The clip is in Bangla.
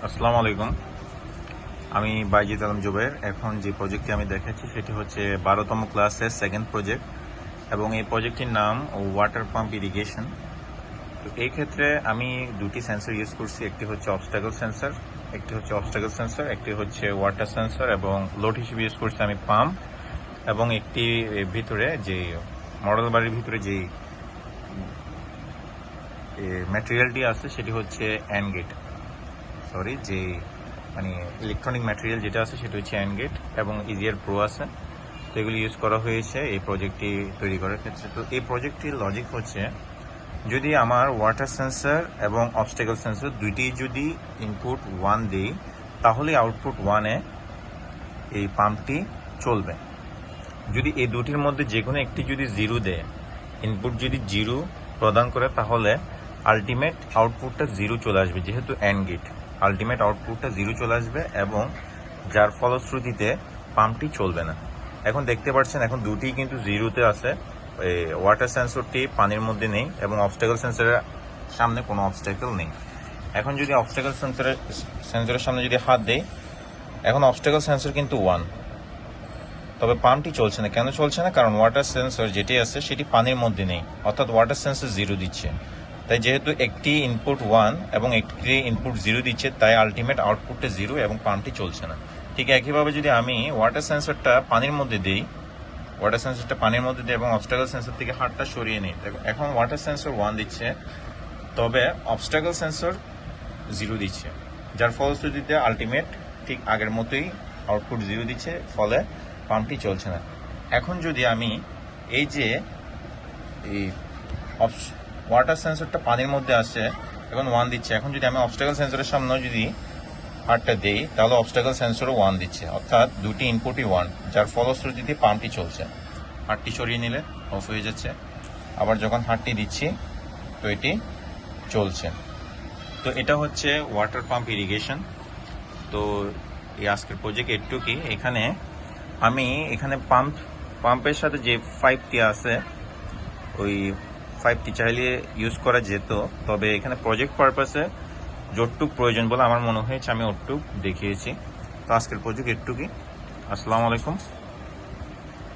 আসসালামু আলাইকুম। আমি বাইজিদ আলম জুবের। এখন যে প্রজেক্টটি আমি দেখাচ্ছি সেটি হচ্ছে 12তম ক্লাসের সেকেন্ড প্রজেক্ট এবং এই প্রজেক্টটির নাম ওয়াটার পাম্প ইরিগেশন। তো এই ক্ষেত্রে আমি দুটি সেন্সর ইউজ করছি, একটি হচ্ছে অবস্টাকল সেন্সর, একটি হচ্ছে ওয়াটার সেন্সর এবং লোড হিসেবে ইউজ করছি আমি পাম্প এবং একটি ভিতরে যে মডেল বাড়ির ভিতরে যে ম্যাটেরিয়ালটি আছে সেটি হচ্ছে অ্যানগেট, যে মানে ইলেকট্রনিক ম্যাটেরিয়াল যেটা আছে সেটা হচ্ছে অ্যানগেট এবং ইজিয়ার প্রো আছে। তো এগুলি ইউজ করা হয়েছে এই প্রজেক্টটি তৈরি করার ক্ষেত্রে। তো এই প্রজেক্টটির লজিক হচ্ছে, যদি আমার ওয়াটার সেন্সর এবং অবস্টাকল সেন্সর দুইটি যদি ইনপুট 1 দিই তাহলে আউটপুট 1-এ এই পাম্পটি চলবে। যদি এই দুটির মধ্যে যে কোনো একটি যদি 0 দেয়, ইনপুট যদি 0 প্রদান করে, তাহলে আলটিমেট আউটপুটটা 0 চলে আসবে, যেহেতু অ্যান্ড গেট আলটিমেট আউটপুটটা 0 চলে আসবে এবং যার ফলশ্রুতিতে পাম্পটি চলবে না। এখন দেখতে পাচ্ছেন এখন দুটি কিন্তু 0-তে আছে। ওয়াটার সেন্সরটি পানির মধ্যে নেই এবং অবস্টাকল সেন্সরের সামনে কোনো অবস্টাকল নেই। এখন যদি অবস্টাকল সেন্সরের সামনে যদি হাত দেই, এখন অবস্টাকল সেন্সর কিন্তু 1, তবে পাম্পটি চলছে না। কেন চলছে না? কারণ ওয়াটার সেন্সর যেটি আছে সেটি পানির মধ্যে নেই, অর্থাৎ ওয়াটার সেন্সর 0 দিচ্ছে। তাই যেহেতু একটি ইনপুট 1 এবং একটি ইনপুট 0 দিচ্ছে, তাই আলটিমেট আউটপুটটা 0 এবং পাম্পটি চলছে না। ঠিক একইভাবে যদি আমি ওয়াটার সেন্সরটা পানির মধ্যে দিই এবং অবস্টাকল সেন্সর থেকে হাতটা সরিয়ে নিই, এখন ওয়াটার সেন্সর 1 দিচ্ছে, তবে অবস্টাকল সেন্সর 0 দিচ্ছে, যার ফলশ্রুতিতে আলটিমেট ঠিক আগের মতোই আউটপুট 0 দিচ্ছে, ফলে পাম্পটি চলছে না। এখন যদি আমি এই যে এই ওয়াটার সেন্সরটা পানির মধ্যে আসছে, এখন 1 দিচ্ছে, এখন যদি আমি অবস্টাকল সেন্সরের সামনে যদি হাতটা দিই তাহলে অবস্টাকল সেন্সরও 1 দিচ্ছে, অর্থাৎ দুটি ইনপুটই 1, যার ফলশ্রুতিতে পাম্পটি চলছে। হাতটি সরিয়ে নিলে অফ হয়ে যাচ্ছে, আবার যখন হাতটি দিচ্ছি তো এটি চলছে। তো এটা হচ্ছে ওয়াটার পাম্প ইরিগেশন। তো এই আজকের প্রজেক্ট এটুকুই। এখানে পাম্পের সাথে যে পাইপটি আছে ওই পাইপটি চাইলে ইউজ করা যেত, তবে এখানে প্রজেক্ট পারপাসে যতটুক প্রয়োজন বলে আমার মনে হয়েছে আমি ওটুক দেখিয়েছি। তো আজকের প্রজেক্ট এটুকুই। আসসালামু আলাইকুম।